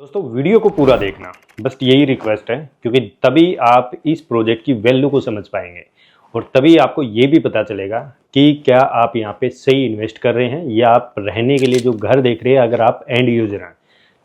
दोस्तों वीडियो को पूरा देखना, बस यही रिक्वेस्ट है, क्योंकि तभी आप इस प्रोजेक्ट की वैल्यू को समझ पाएंगे और तभी आपको ये भी पता चलेगा कि क्या आप यहाँ पे सही इन्वेस्ट कर रहे हैं या आप रहने के लिए जो घर देख रहे हैं, अगर आप एंड यूजर हैं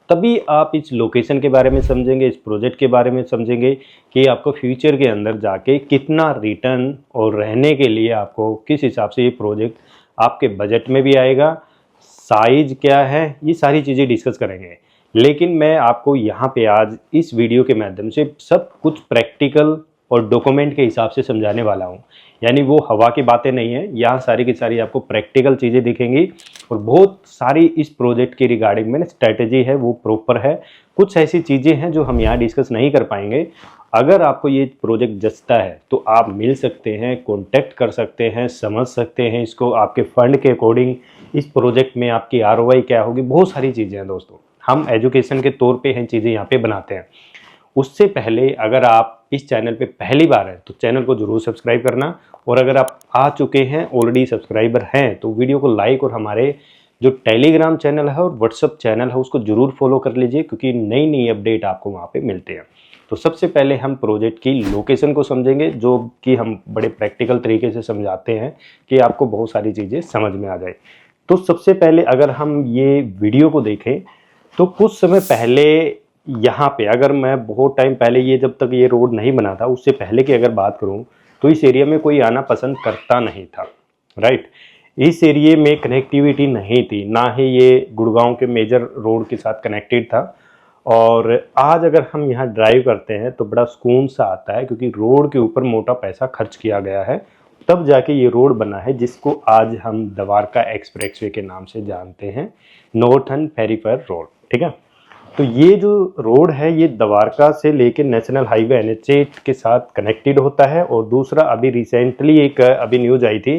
तभी आप इस लोकेशन के बारे में समझेंगे, इस प्रोजेक्ट के बारे में समझेंगे कि आपको फ्यूचर के अंदर जाके कितना रिटर्न और रहने के लिए आपको किस हिसाब से ये प्रोजेक्ट आपके बजट में भी आएगा, साइज क्या है, ये सारी चीज़ें डिस्कस करेंगे। लेकिन मैं आपको यहाँ पे आज इस वीडियो के माध्यम से सब कुछ प्रैक्टिकल और डॉक्यूमेंट के हिसाब से समझाने वाला हूँ। यानी वो हवा की बातें नहीं है, यहाँ सारी की सारी आपको प्रैक्टिकल चीज़ें दिखेंगी और बहुत सारी इस प्रोजेक्ट की रिगार्डिंग में स्ट्रैटेजी है वो प्रॉपर है। कुछ ऐसी चीज़ें हैं जो हम यहाँ डिस्कस नहीं कर पाएंगे। अगर आपको ये प्रोजेक्ट जचता है तो आप मिल सकते हैं, कॉन्टैक्ट कर सकते हैं, समझ सकते हैं इसको, आपके फंड के अकॉर्डिंग इस प्रोजेक्ट में आपकी ROI क्या होगी, बहुत सारी चीज़ें हैं दोस्तों। हम एजुकेशन के तौर पे हैं चीज़ें यहाँ पे बनाते हैं। उससे पहले अगर आप इस चैनल पे पहली बार हैं तो चैनल को जरूर सब्सक्राइब करना, और अगर आप आ चुके हैं ऑलरेडी सब्सक्राइबर हैं तो वीडियो को लाइक और हमारे जो टेलीग्राम चैनल है और व्हाट्सअप चैनल है उसको जरूर फॉलो कर लीजिए, क्योंकि नई नई अपडेट आपको वहाँ पे मिलते हैं। तो सबसे पहले हम प्रोजेक्ट की लोकेशन को समझेंगे, जो कि हम बड़े प्रैक्टिकल तरीके से समझाते हैं कि आपको बहुत सारी चीज़ें समझ में आ जाए। तो सबसे पहले अगर हम ये वीडियो को देखें तो कुछ समय पहले यहाँ पे, अगर मैं बहुत टाइम पहले, ये जब तक ये रोड नहीं बना था उससे पहले की अगर बात करूँ तो इस एरिया में कोई आना पसंद करता नहीं था, राइट। इस एरिया में कनेक्टिविटी नहीं थी, ना ही ये गुड़गांव के मेजर रोड के साथ कनेक्टेड था। और आज अगर हम यहाँ ड्राइव करते हैं तो बड़ा सुकून सा आता है, क्योंकि रोड के ऊपर मोटा पैसा खर्च किया गया है, तब जाके ये रोड बना है जिसको आज हम द्वारका एक्सप्रेसवे के नाम से जानते हैं, नॉर्थन पेरिफेरल रोड, ठीक है। तो ये जो रोड है ये द्वारका से लेकर नेशनल हाईवे NH8 के साथ कनेक्टेड होता है। और दूसरा, अभी रिसेंटली एक अभी न्यूज आई थी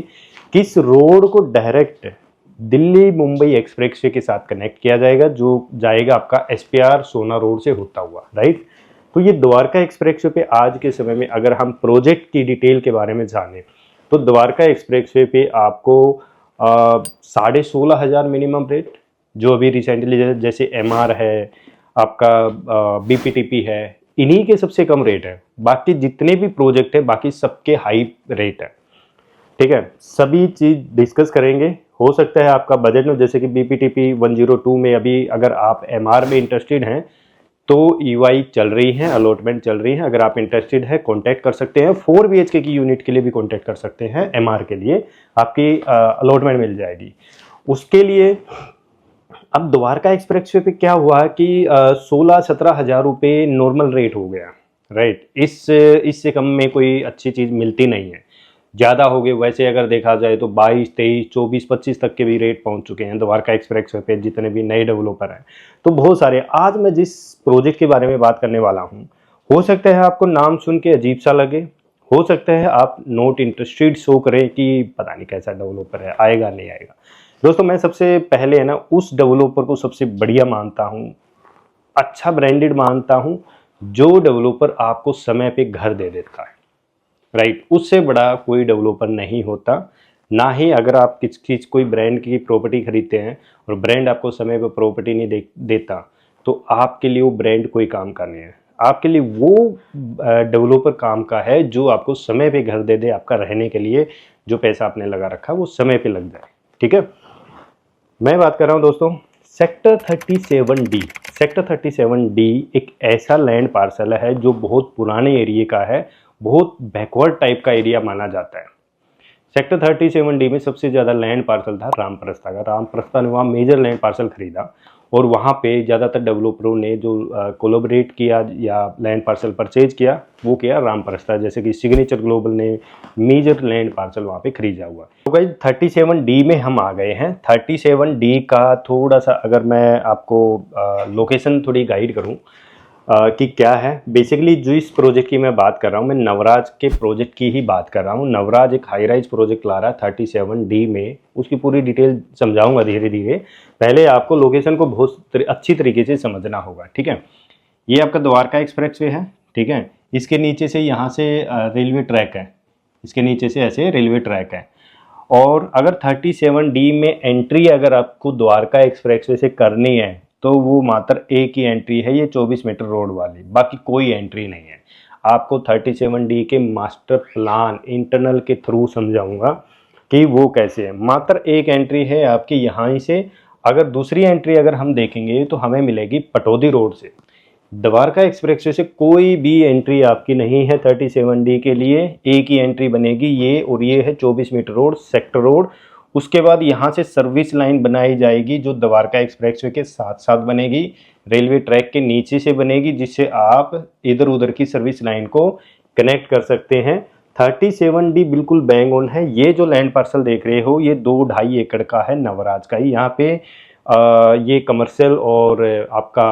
कि इस रोड को डायरेक्ट दिल्ली मुंबई एक्सप्रेसवे के साथ कनेक्ट किया जाएगा, जो जाएगा आपका SPR सोना रोड से होता हुआ, राइट। तो ये द्वारका एक्सप्रेसवे पे आज के समय में अगर हम प्रोजेक्ट की डिटेल के बारे में जानें तो द्वारका एक्सप्रेसवे पे आपको 16,500 मिनिमम रेट, जो अभी रिसेंटली जैसे MR है, आपका BPTP है, इन्हीं के सबसे कम रेट है। बाकी जितने भी प्रोजेक्ट है बाकी सबके हाई रेट है, ठीक है। सभी चीज़ डिस्कस करेंगे। हो सकता है आपका बजट में, जैसे कि BPTP 102 में अभी अगर आप MR में इंटरेस्टेड हैं तो EY चल रही है, अलॉटमेंट चल रही है। अगर आप इंटरेस्टेड है कॉन्टैक्ट कर सकते हैं। 4 BHK की यूनिट के लिए भी कॉन्टैक्ट कर सकते हैं, MR के लिए आपकी अलॉटमेंट मिल जाएगी। उसके लिए अब द्वारका एक्सप्रेसवे पे क्या हुआ कि 16-17 हज़ार रुपये नॉर्मल रेट हो गया, राइट। इससे कम में कोई अच्छी चीज़ मिलती नहीं है, ज़्यादा हो गए। वैसे अगर देखा जाए तो 22, 23, 24, 25 तक के भी रेट पहुंच चुके हैं द्वारका एक्सप्रेसवे पे, जितने भी नए डेवलपर हैं। तो बहुत सारे, आज मैं जिस प्रोजेक्ट के बारे में बात करने वाला हूँ, हो सकता है आपको नाम सुन के अजीब सा लगे, हो सकता है आप नॉट इंटरेस्टेड शो करें कि पता नहीं कैसा डेवलपर है, आएगा नहीं आएगा। दोस्तों मैं सबसे पहले है ना उस डेवलपर को सबसे बढ़िया मानता हूँ, अच्छा ब्रांडेड मानता हूँ, जो डेवलपर आपको समय पे घर दे देता है, राइट। उससे बड़ा कोई डेवलपर नहीं होता। ना ही अगर आप कोई ब्रांड की प्रॉपर्टी खरीदते हैं और ब्रांड आपको समय पे प्रॉपर्टी नहीं देता तो आपके लिए वो ब्रांड कोई काम का नहीं है। आपके लिए वो डेवलपर काम का है जो आपको समय पे घर दे दे, आपका रहने के लिए जो पैसा आपने लगा रखा है वो समय पे लग जाए, ठीक है। मैं बात कर रहा हूं दोस्तों सेक्टर 37D। सेक्टर 37D एक ऐसा लैंड पार्सल है जो बहुत पुराने एरिया का है, बहुत बैकवर्ड टाइप का एरिया माना जाता है। सेक्टर 37D में सबसे ज़्यादा लैंड पार्सल था रामप्रस्था का। रामप्रस्था ने वहाँ मेजर लैंड पार्सल खरीदा और वहाँ पे ज़्यादातर डेवलपरों ने जो कोलैबोरेट किया या लैंड पार्सल परचेज किया वो किया रामप्रस्था, जैसे कि सिग्नेचर ग्लोबल ने मेजर लैंड पार्सल वहाँ पे खरीदा हुआ। तो गाइस 37D में हम आ गए हैं। 37D का थोड़ा सा अगर मैं आपको लोकेशन थोड़ी गाइड करूँ कि क्या है, बेसिकली जो इस प्रोजेक्ट की मैं बात कर रहा हूँ, मैं नवराज के प्रोजेक्ट की ही बात कर रहा हूँ। नवराज एक हाई राइज प्रोजेक्ट ला रहा है 37D में, उसकी पूरी डिटेल समझाऊंगा धीरे धीरे। पहले आपको लोकेशन को बहुत अच्छी तरीके से समझना होगा, ठीक है। ये आपका द्वारका एक्सप्रेसवे है, ठीक है। इसके नीचे से यहाँ से रेलवे ट्रैक है, इसके नीचे से ऐसे रेलवे ट्रैक है। और अगर 37D में एंट्री अगर आपको द्वारका एक्सप्रेसवे से करनी है तो वो मात्र एक ही एंट्री है, ये 24 मीटर रोड वाली, बाकी कोई एंट्री नहीं है। आपको 37D के मास्टर प्लान इंटरनल के थ्रू समझाऊंगा कि वो कैसे है। मात्र एक एंट्री है आपकी यहाँ से। अगर दूसरी एंट्री अगर हम देखेंगे तो हमें मिलेगी पटौदी रोड से। द्वारका एक्सप्रेसवे से कोई भी एंट्री आपकी नहीं है 37D के लिए, एक ही एंट्री बनेगी ये, और ये है 24 मीटर रोड, सेक्टर रोड। उसके बाद यहाँ से सर्विस लाइन बनाई जाएगी जो द्वारका एक्सप्रेसवे के साथ साथ बनेगी, रेलवे ट्रैक के नीचे से बनेगी, जिससे आप इधर उधर की सर्विस लाइन को कनेक्ट कर सकते हैं। 37D बिल्कुल बैंग ऑन है। ये जो लैंड पार्सल देख रहे हो ये 2-2.5 एकड़ का है, नवराज का ही। यहाँ पे ये कमर्शियल और आपका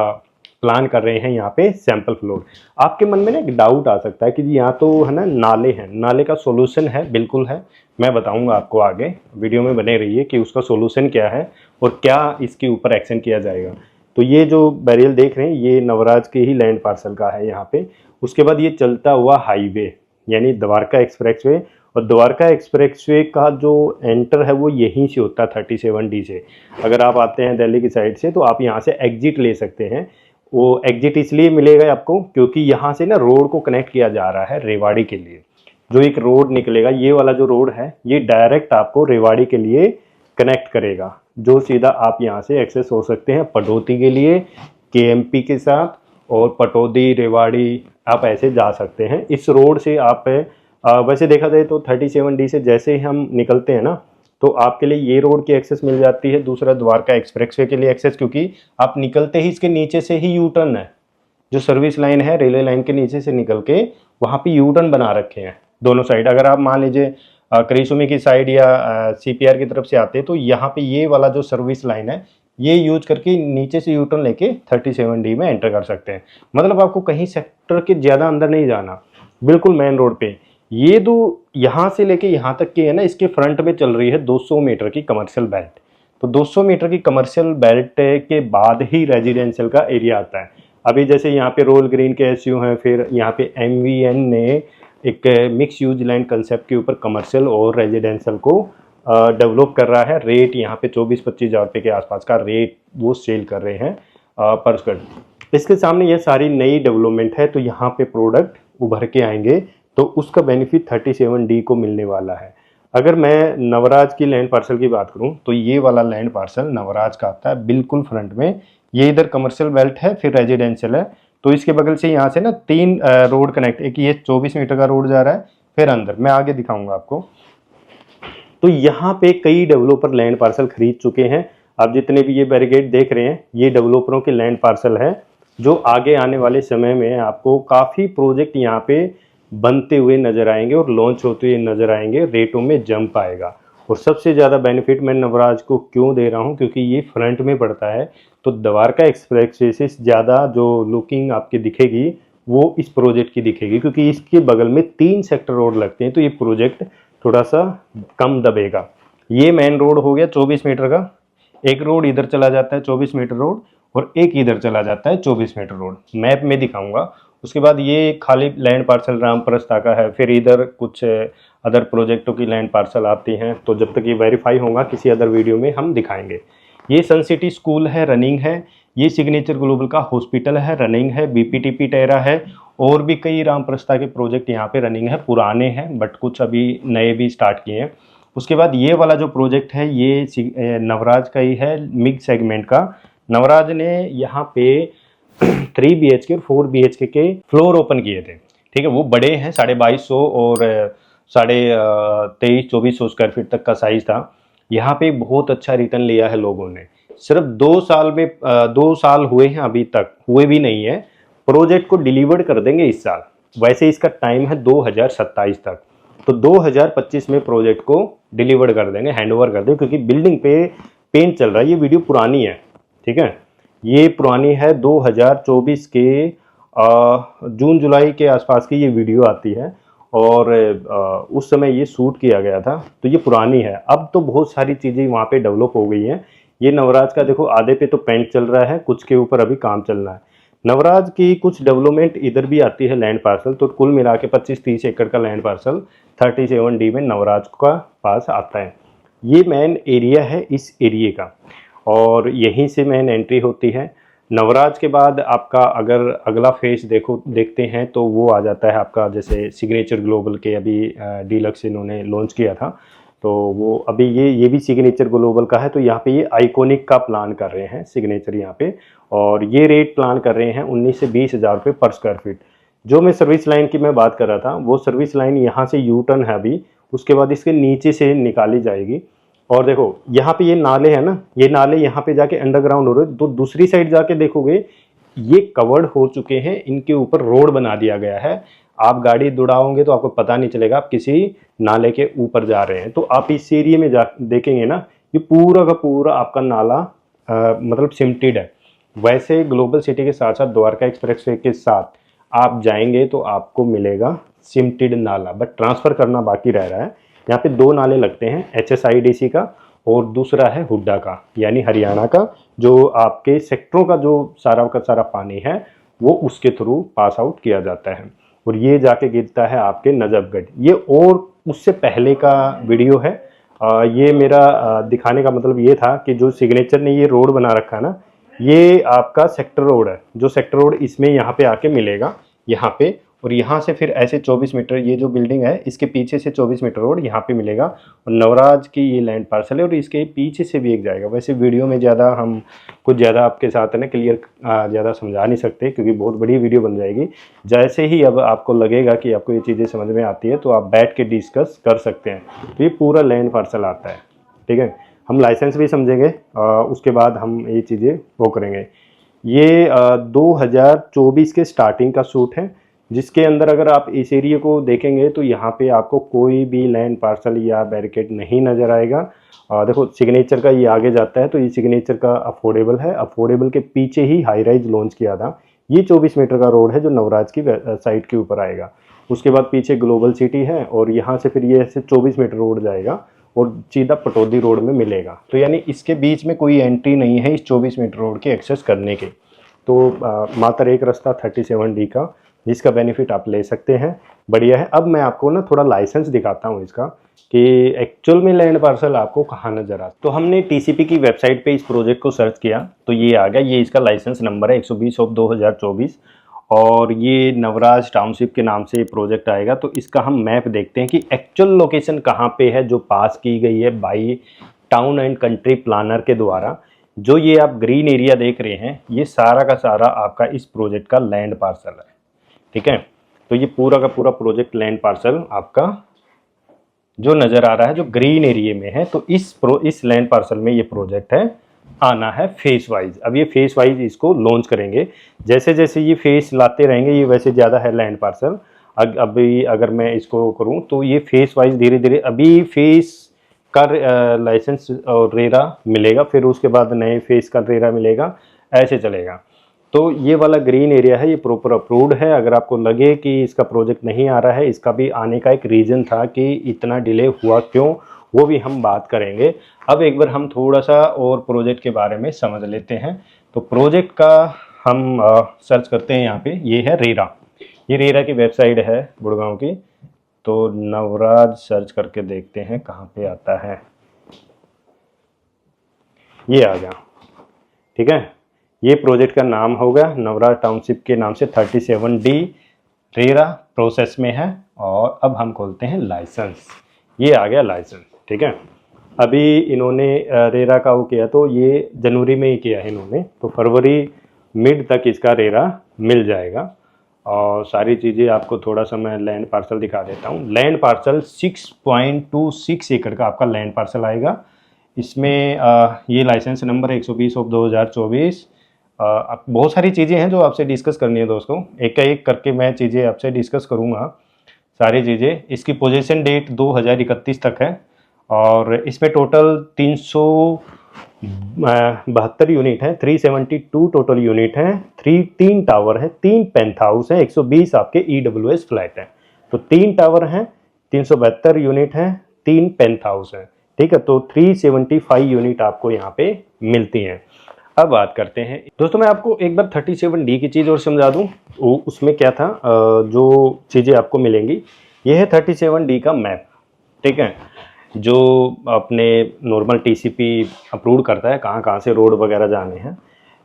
प्लान कर रहे हैं यहाँ पे सैंपल फ्लोर। आपके मन में ना एक डाउट आ सकता है कि जी यहाँ तो है ना नाले हैं, नाले का सॉल्यूशन है, बिल्कुल है। मैं बताऊंगा आपको आगे, वीडियो में बने रहिए कि उसका सॉल्यूशन क्या है और क्या इसके ऊपर एक्शन किया जाएगा। तो ये जो बैरियल देख रहे हैं ये नवराज के ही लैंड पार्सल का है यहाँ पे। उसके बाद ये चलता हुआ हाईवे यानी द्वारका एक्सप्रेसवे, और द्वारका एक्सप्रेसवे का जो एंटर है वो यहीं से होता है 37D से। अगर आप आते हैं दिल्ली की साइड से तो आप यहाँ से एग्जिट ले सकते हैं। वो एग्जिट इसलिए मिलेगा आपको क्योंकि यहाँ से ना रोड को कनेक्ट किया जा रहा है रेवाड़ी के लिए। जो एक रोड निकलेगा, ये वाला जो रोड है ये डायरेक्ट आपको रेवाड़ी के लिए कनेक्ट करेगा, जो सीधा आप यहाँ से एक्सेस हो सकते हैं पटौदी के लिए KMP के साथ, और पटौदी रेवाड़ी आप ऐसे जा सकते हैं इस रोड से। आप वैसे देखा जाए तो 37D से जैसे ही हम निकलते हैं ना तो आपके लिए ये रोड की एक्सेस मिल जाती है। दूसरा द्वारका एक्सप्रेसवे के लिए एक्सेस, क्योंकि आप निकलते ही इसके नीचे से ही यू टर्न है, जो सर्विस लाइन है रेलवे लाइन के नीचे से निकल के वहाँ पे यू टर्न बना रखे हैं दोनों साइड। अगर आप मान लीजिए करीसुमी की साइड या CPR की तरफ से आते हैं तो यहाँ पे ये वाला जो सर्विस लाइन है ये यूज करके नीचे से यू टर्न लेके 37D में एंटर कर सकते हैं। मतलब आपको कहीं सेक्टर के ज़्यादा अंदर नहीं जाना, बिल्कुल मेन रोड पे। ये जो यहाँ से लेके यहाँ तक की है ना, इसके फ्रंट में चल रही है 200 मीटर की कमर्शियल बेल्ट। तो 200 मीटर की कमर्शियल बेल्ट के बाद ही रेजिडेंशियल का एरिया आता है। अभी जैसे यहाँ पे रोल ग्रीन के SU हैं, फिर यहाँ पे MVN ने एक मिक्स यूज लैंड कंसेप्ट के ऊपर कमर्शियल और रेजिडेंशियल को डेवलप कर रहा है। रेट यहाँ पे 24-25 हज़ार रुपये के आसपास का रेट वो सेल कर रहे हैं पर स्क्वायर। इसके सामने ये सारी नई डेवलपमेंट है, तो यहाँ पे प्रोडक्ट उभर के आएंगे तो उसका बेनिफिट 37D को मिलने वाला है। अगर मैं नवराज की लैंड पार्सल की बात करूं तो ये वाला लैंड पार्सल नवराज का आता है बिल्कुल फ्रंट में। ये इधर कमर्शियल बेल्ट है, फिर रेजिडेंशियल है, तो इसके बगल से यहाँ से ना 3 रोड कनेक्ट, एक ये 24 मीटर का रोड जा रहा है, फिर अंदर मैं आगे दिखाऊंगा आपको। तो यहाँ पे कई डेवलपर लैंड पार्सल खरीद चुके हैं। आप जितने भी ये बैरिकेड देख रहे हैं ये डेवलपरों के लैंड पार्सल है, जो आगे आने वाले समय में आपको काफ़ी प्रोजेक्ट यहाँ पे बनते हुए नजर आएंगे और लॉन्च होते हुए नजर आएंगे। रेटों में जंप आएगा। और सबसे ज़्यादा बेनिफिट मैं नवराज को क्यों दे रहा हूँ, क्योंकि ये फ्रंट में पड़ता है, तो द्वारका एक्सप्रेसवे से ज़्यादा जो लुकिंग आपकी दिखेगी वो इस प्रोजेक्ट की दिखेगी, क्योंकि इसके बगल में 3 सेक्टर रोड लगते हैं, तो ये प्रोजेक्ट थोड़ा सा कम दबेगा। ये मेन रोड हो गया 24 मीटर का, एक रोड इधर चला जाता है 24 मीटर रोड, और एक इधर चला जाता है 24 मीटर रोड। मैप में दिखाऊंगा। उसके बाद ये खाली लैंड पार्सल रामप्रस्था का है, फिर इधर कुछ अदर प्रोजेक्टों की लैंड पार्सल आती हैं, तो जब तक ये वेरीफाई होगा किसी अदर वीडियो में हम दिखाएंगे। ये सन सिटी स्कूल है, रनिंग है। ये सिग्नेचर ग्लोबल का हॉस्पिटल है, रनिंग है। BPTP टेरा है, और भी कई रामप्रस्था के प्रोजेक्ट यहाँ पे रनिंग है, पुराने हैं बट कुछ अभी नए भी स्टार्ट किए हैं। उसके बाद ये वाला जो प्रोजेक्ट है ये नवराज का ही है, मिड सेगमेंट का। नवराज ने यहाँ पे 3 BHK और 4 BHK के फ्लोर ओपन किए थे, ठीक है। वो बड़े हैं, 2250 और 2300-2400 स्क्वायर फीट तक का साइज था। यहाँ पे बहुत अच्छा रिटर्न लिया है लोगों ने। सिर्फ 2 साल में 2 साल हुए हैं, अभी तक हुए भी नहीं है। प्रोजेक्ट को डिलीवर्ड कर देंगे इस साल। वैसे इसका टाइम है 2027 तक, तो 2025 में प्रोजेक्ट को डिलीवर्ड कर देंगे, हैंडओवर कर देंगे, क्योंकि बिल्डिंग पे पेंट चल रहा है। ये वीडियो पुरानी है, ठीक है, ये पुरानी है 2024 के जून जुलाई के आसपास की ये वीडियो आती है, और उस समय ये शूट किया गया था, तो ये पुरानी है। अब तो बहुत सारी चीज़ें वहाँ पे डेवलप हो गई हैं। ये नवराज का देखो, आधे पे तो पेंट चल रहा है, कुछ के ऊपर अभी काम चल रहा है। नवराज की कुछ डेवलपमेंट इधर भी आती है लैंड पार्सल, तो कुल मिला के 25-30 एकड़ का लैंड पार्सल 37D में नवराज का पास आता है। ये मेन एरिया है इस एरिए का, और यहीं से मेन एंट्री होती है। नवराज के बाद आपका अगर अगला फेज देखते हैं तो वो आ जाता है आपका, जैसे सिग्नेचर ग्लोबल के अभी डीलक्स इन्होंने लॉन्च किया था, तो वो अभी ये भी सिग्नेचर ग्लोबल का है। तो यहाँ पे ये आइकॉनिक का प्लान कर रहे हैं सिग्नेचर यहाँ पे, और ये रेट प्लान कर रहे हैं 19 से 20 हज़ार रुपये पर स्क्वायर फीट। जो मैं सर्विस लाइन की मैं बात कर रहा था, वो सर्विस लाइन यहाँ से यू टर्न है अभी, उसके बाद इसके नीचे से निकाली जाएगी। और देखो यहाँ पे ये नाले हैं ना, ये नाले यहाँ पे जाके अंडरग्राउंड हो रहे हैं, तो दूसरी साइड जाके देखोगे ये कवर्ड हो चुके हैं, इनके ऊपर रोड बना दिया गया है। आप गाड़ी दौड़ाओगे तो आपको पता नहीं चलेगा आप किसी नाले के ऊपर जा रहे हैं। तो आप इस एरिया में जा देखेंगे ना, ये पूरा का पूरा आपका नाला मतलब सिमटेड है। वैसे ग्लोबल सिटी के साथ साथ द्वारका एक्सप्रेसवे के साथ आप जाएंगे तो आपको मिलेगा सिमटेड नाला, बट ट्रांसफ़र करना बाकी रह रहा है। यहाँ पे 2 नाले लगते हैं, HSIDC का और दूसरा है हुड्डा का, यानी हरियाणा का, जो आपके सेक्टरों का जो सारा पानी है वो उसके थ्रू पास आउट किया जाता है, और ये जाके गिरता है आपके नजफगढ़। ये और उससे पहले का वीडियो है। ये मेरा दिखाने का मतलब ये था कि जो सिग्नेचर ने ये रोड बना रखा है ना, ये आपका सेक्टर रोड है। जो सेक्टर रोड इसमें यहाँ पे आके मिलेगा यहाँ पे, और यहाँ से फिर ऐसे 24 मीटर ये जो बिल्डिंग है इसके पीछे से 24 मीटर रोड यहाँ पे मिलेगा, और नवराज की ये लैंड पार्सल है, और इसके पीछे से भी एक जाएगा। वैसे वीडियो में ज़्यादा हम कुछ ज़्यादा आपके साथ है ना क्लियर ज़्यादा समझा नहीं सकते, क्योंकि बहुत बड़ी वीडियो बन जाएगी। जैसे ही अब आपको लगेगा कि आपको ये चीज़ें समझ में आती है तो आप बैठ के डिस्कस कर सकते हैं। तो ये पूरा लैंड पार्सल आता है, ठीक है। हम लाइसेंस भी समझेंगे, उसके बाद हम ये चीज़ें वो करेंगे। ये 2024 के स्टार्टिंग का शूट है, जिसके अंदर अगर आप इस एरिया को देखेंगे तो यहाँ पे आपको कोई भी लैंड पार्सल या बैरिकेड नहीं नज़र आएगा। देखो सिग्नेचर का ये आगे जाता है, तो ये सिग्नेचर का अफोर्डेबल है, अफोर्डेबल के पीछे ही हाई राइज लॉन्च किया था। ये 24 मीटर का रोड है जो नवराज की साइड के ऊपर आएगा। उसके बाद पीछे ग्लोबल सिटी है, और यहाँ से फिर ये ऐसे 24 मीटर रोड जाएगा और सीधा पटौदी रोड में मिलेगा। तो यानी इसके बीच में कोई एंट्री नहीं है इस 24 मीटर रोड के एक्सेस करने के। तो मात्र एक रास्ता 37D का, जिसका बेनिफिट आप ले सकते हैं, बढ़िया है। अब मैं आपको ना थोड़ा लाइसेंस दिखाता हूँ इसका, कि एक्चुअल में लैंड पार्सल आपको कहाँ नजर आता। तो हमने टीसीपी की वेबसाइट पे इस प्रोजेक्ट को सर्च किया तो ये आ गया। ये इसका लाइसेंस नंबर है 120/2024, और ये नवराज टाउनशिप के नाम से प्रोजेक्ट आएगा। तो इसका हम मैप देखते हैं कि एक्चुअल लोकेशन कहाँ पे है, जो पास की गई है by town and country planner के द्वारा। जो ये आप ग्रीन एरिया देख रहे हैं, ये सारा का सारा आपका इस प्रोजेक्ट का लैंड पार्सल है, ठीक है। तो ये पूरा का पूरा प्रोजेक्ट लैंड पार्सल आपका जो नज़र आ रहा है, जो ग्रीन एरिया में है, तो इस लैंड पार्सल में ये प्रोजेक्ट है, आना है फेस वाइज। अब ये फेस वाइज इसको लॉन्च करेंगे, जैसे जैसे ये फेस लाते रहेंगे, ये वैसे ज़्यादा है लैंड पार्सल। अभी अगर मैं इसको करूं तो ये फेस वाइज धीरे धीरे, अभी फेस का लाइसेंस और रेरा मिलेगा, फिर उसके बाद नए फेस का रेरा मिलेगा, ऐसे चलेगा। तो ये वाला ग्रीन एरिया है, ये प्रॉपर अप्रूव्ड है। अगर आपको लगे कि इसका प्रोजेक्ट नहीं आ रहा है, इसका भी आने का एक रीज़न था कि इतना डिले हुआ क्यों, वो भी हम बात करेंगे। अब एक बार हम थोड़ा सा और प्रोजेक्ट के बारे में समझ लेते हैं। तो प्रोजेक्ट का हम सर्च करते हैं यहाँ पे, ये है रेरा। ये रेरा की वेबसाइट है गुड़गांव की। तो नवराज सर्च करके देखते हैं कहाँ पे आता है। ये आ गया, ठीक है। ये प्रोजेक्ट का नाम होगा नवराज टाउनशिप के नाम से 37D रेरा प्रोसेस में है। और अब हम खोलते हैं लाइसेंस। ये आ गया लाइसेंस, ठीक है। अभी इन्होंने रेरा का वो किया, तो ये जनवरी में ही किया है इन्होंने, तो फरवरी मिड तक इसका रेरा मिल जाएगा। और सारी चीज़ें आपको थोड़ा सा मैं लैंड पार्सल दिखा देता हूँ। लैंड पार्सल 6.26 एकड़ का आपका लैंड पार्सल आएगा। इसमें ये लाइसेंस नंबर है 120/2024। अब बहुत सारी चीज़ें हैं जो आपसे डिस्कस करनी है दोस्तों, एक एक करके मैं चीज़ें आपसे डिस्कस करूँगा सारी चीज़ें। इसकी पोजीशन डेट 2031 तक है, और इसमें टोटल 372 यूनिट है, 372 टोटल यूनिट है, 3 टावर है, 3 पेंथ हाउस है, 120 आपके EWS फ्लैट है। तो 3 टावर हैं, 372 यूनिट है, 3 पेंथ हाउस है, ठीक है। तो 375 यूनिट आपको यहाँ पे मिलती हैं। अब बात करते हैं दोस्तों, मैं आपको एक बार 37D की चीज़ और समझा दूं। उसमें क्या था, जो चीज़ें आपको मिलेंगी, ये है 37D का मैप, ठीक है, जो अपने नॉर्मल TCP अप्रूव करता है कहाँ कहाँ से रोड वगैरह जाने हैं।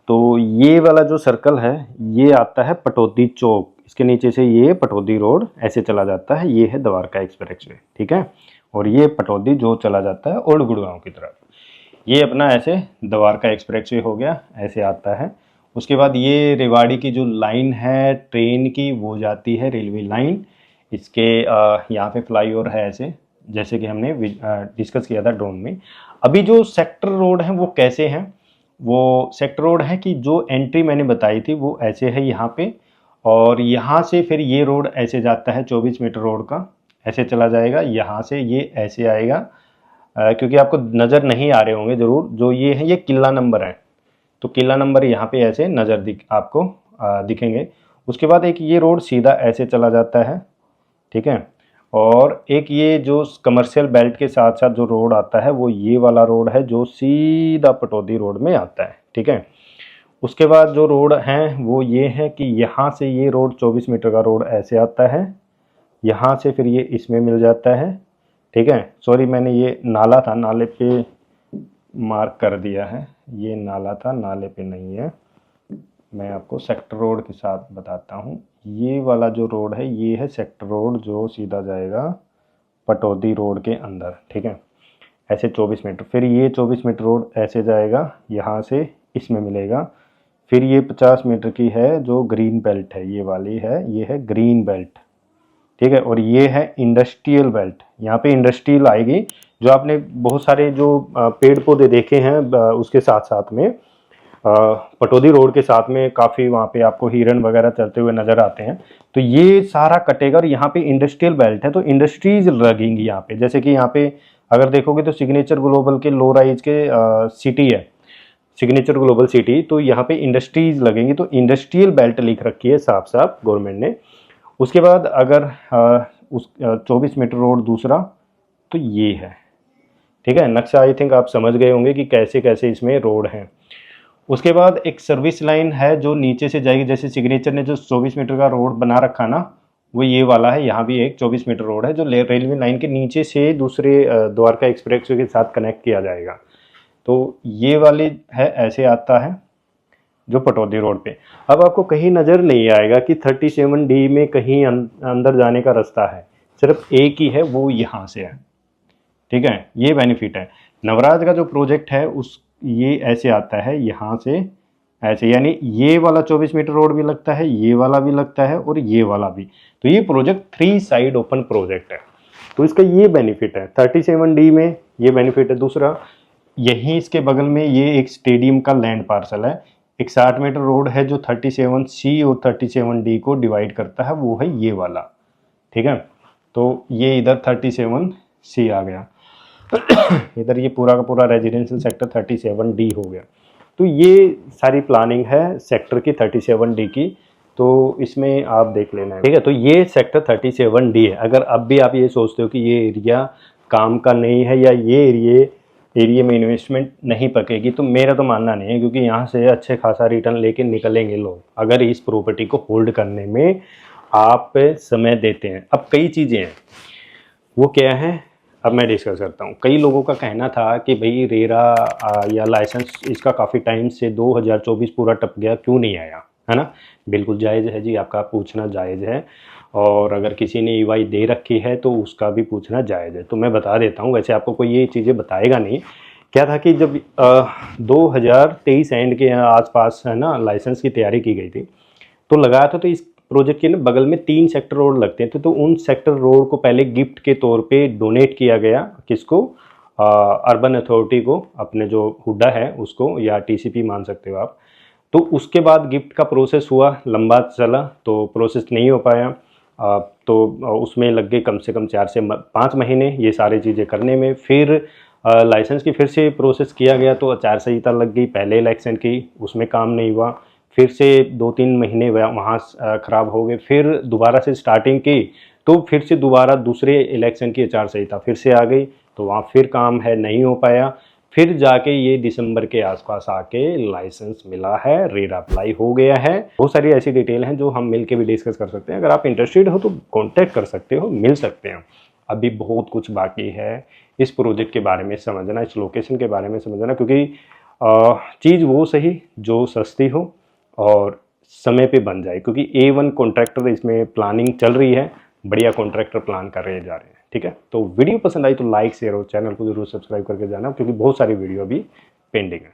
तो ये वाला जो सर्कल है ये आता है पटौदी चौक, इसके नीचे से ये पटौदी रोड ऐसे चला जाता है, ये है द्वारका एक्सप्रेस वे, ठीक है। और ये पटौदी जो चला जाता है ओल्ड गुड़गांव की तरफ, ये अपना ऐसे द्वारका एक्सप्रेस वे हो गया, ऐसे आता है। उसके बाद ये रेवाड़ी की जो लाइन है ट्रेन की वो जाती है रेलवे लाइन, इसके यहाँ पे फ्लाईओवर है ऐसे, जैसे कि हमने डिस्कस किया था ड्रोन में। अभी जो सेक्टर रोड है वो कैसे हैं, वो सेक्टर रोड है कि जो एंट्री मैंने बताई थी वो ऐसे है यहाँ पे, और यहाँ से फिर ये रोड ऐसे जाता है 24 मीटर रोड का, ऐसे चला जाएगा, यहाँ से ये ऐसे आएगा। क्योंकि आपको नज़र नहीं आ रहे होंगे ज़रूर, जो ये है ये किला नंबर है, तो किला नंबर यहाँ पे ऐसे नज़र आपको दिखेंगे। उसके बाद एक ये रोड सीधा ऐसे चला जाता है, ठीक है। और एक ये जो कमर्शियल बेल्ट के साथ साथ जो रोड आता है वो ये वाला रोड है जो सीधा पटौदी रोड में आता है, ठीक है। उसके बाद जो रोड हैं वो ये है कि यहाँ से ये रोड 24 मीटर का रोड ऐसे आता है, यहाँ से फिर ये इसमें मिल जाता है, ठीक है। सॉरी मैंने ये नाला था, नाले पे मार्क कर दिया है, ये नाला था, नाले पे नहीं है। मैं आपको सेक्टर रोड के साथ बताता हूँ, ये वाला जो रोड है ये है सेक्टर रोड जो सीधा जाएगा पटौदी रोड के अंदर, ठीक है। ऐसे 24 मीटर, फिर ये 24 मीटर रोड ऐसे जाएगा, यहाँ से इसमें मिलेगा। फिर ये 50 मीटर की है जो ग्रीन बेल्ट है, ये वाली है, ये है ग्रीन बेल्ट, ठीक है। और ये है इंडस्ट्रियल बेल्ट, यहाँ पे इंडस्ट्रियल आएगी। जो आपने बहुत सारे जो पेड़ पौधे देखे हैं उसके साथ साथ में पटौदी रोड के साथ में काफ़ी वहाँ पे आपको हिरन वगैरह चलते हुए नज़र आते हैं, तो ये सारा कटेगा। और यहाँ पे इंडस्ट्रियल बेल्ट है तो इंडस्ट्रीज लगेंगी यहाँ पे, जैसे कि यहाँ पे अगर देखोगे तो सिग्नेचर ग्लोबल के लो राइज के सिटी है, सिग्नेचर ग्लोबल सिटी, तो यहाँ पे इंडस्ट्रीज लगेंगी, तो इंडस्ट्रियल बेल्ट लिख रखी है साफ साफ गवर्नमेंट ने। उसके बाद अगर उस 24 मीटर रोड दूसरा तो ये है, ठीक है। नक्शा आई थिंक आप समझ गए होंगे कि कैसे कैसे इसमें रोड हैं। उसके बाद एक सर्विस लाइन है जो नीचे से जाएगी, जैसे सिग्नेचर ने जो 24 मीटर का रोड बना रखा ना, वो ये वाला है। यहाँ भी एक 24 मीटर रोड है जो रेलवे लाइन के नीचे से दूसरे द्वारका एक्सप्रेस के साथ कनेक्ट किया जाएगा, तो ये वाली है ऐसे आता है जो पटौदी रोड पे। अब आपको कहीं नज़र नहीं आएगा कि 37D में कहीं अंदर जाने का रास्ता है, सिर्फ एक ही है, वो यहाँ से है, ठीक है। ये बेनिफिट है। नवराज का जो प्रोजेक्ट है उस ये ऐसे आता है यहाँ से ऐसे, यानी ये वाला 24 मीटर रोड भी लगता है, ये वाला भी लगता है और ये वाला भी, तो ये प्रोजेक्ट 3 साइड ओपन प्रोजेक्ट है, तो इसका ये बेनिफिट है। 37D में ये बेनिफिट है। दूसरा, यहीं इसके बगल में ये एक स्टेडियम का लैंड पार्सल है, एक 60 मीटर रोड है जो 37C और 37D को डिवाइड करता है, वो है ये वाला, ठीक है। तो ये इधर 37C आ गया इधर ये पूरा का पूरा रेजिडेंशियल सेक्टर 37D हो गया। तो ये सारी प्लानिंग है सेक्टर की 37D की, तो इसमें आप देख लेना है, ठीक है। तो ये सेक्टर 37D है। अगर अब भी आप ये सोचते हो कि ये एरिया काम का नहीं है या ये एरिया में इन्वेस्टमेंट नहीं पकेगी, तो मेरा तो मानना नहीं है, क्योंकि यहाँ से अच्छे खासा रिटर्न लेके निकलेंगे लोग अगर इस प्रॉपर्टी को होल्ड करने में आप समय देते हैं। अब कई चीज़ें हैं, वो क्या है अब मैं डिस्कस करता हूँ। कई लोगों का कहना था कि भाई रेरा या लाइसेंस इसका काफ़ी टाइम से 2024 पूरा टप गया, क्यों नहीं आया, है ना। बिल्कुल जायज़ है जी, आपका पूछना जायज़ है, और अगर किसी ने EY दे रखी है तो उसका भी पूछना जायज़ है। तो मैं बता देता हूँ, वैसे आपको कोई ये चीज़ें बताएगा नहीं। क्या था कि जब 2023 एंड के आसपास है ना लाइसेंस की तैयारी की गई थी, तो लगाया था, तो इस प्रोजेक्ट के ना बगल में 3 सेक्टर रोड लगते थे, तो उन सेक्टर रोड को पहले गिफ्ट के तौर पे डोनेट किया गया, किसको, अर्बन अथॉरिटी को, अपने जो हुड्डा है उसको, या TCP मान सकते हो आप। तो उसके बाद गिफ्ट का प्रोसेस हुआ, लंबा चला, तो प्रोसेस नहीं हो पाया, तो उसमें लग गए कम से कम 4 से 5 महीने ये सारी चीज़ें करने में। फिर लाइसेंस की फिर से प्रोसेस किया गया, तो आचार संहिता लग गई पहले इलेक्शन की, उसमें काम नहीं हुआ। फिर से 2-3 महीने वहाँ ख़राब हो गए, फिर दोबारा से स्टार्टिंग की, तो फिर से दोबारा दूसरे इलेक्शन की आचार संहिता फिर से आ गई, तो वहाँ फिर काम है नहीं हो पाया। फिर जाके ये दिसंबर के आसपास आके लाइसेंस मिला है, रेरा अप्लाई हो गया है। बहुत सारी ऐसी डिटेल हैं जो हम मिल के भी डिस्कस कर सकते हैं। अगर आप इंटरेस्टेड हो तो कॉन्टैक्ट कर सकते हो, मिल सकते हैं। अभी बहुत कुछ बाकी है इस प्रोजेक्ट के बारे में समझना, इस लोकेशन के बारे में समझना, क्योंकि चीज़ वो सही जो सस्ती हो और समय पे बन जाए, क्योंकि A1 कॉन्ट्रैक्टर इसमें प्लानिंग चल रही है, बढ़िया कॉन्ट्रैक्टर प्लान कर रहे जा रहे हैं। ठीक है, तो वीडियो पसंद आई तो लाइक शेयर और चैनल को जरूर सब्सक्राइब करके जाना, क्योंकि बहुत सारी वीडियो अभी पेंडिंग है।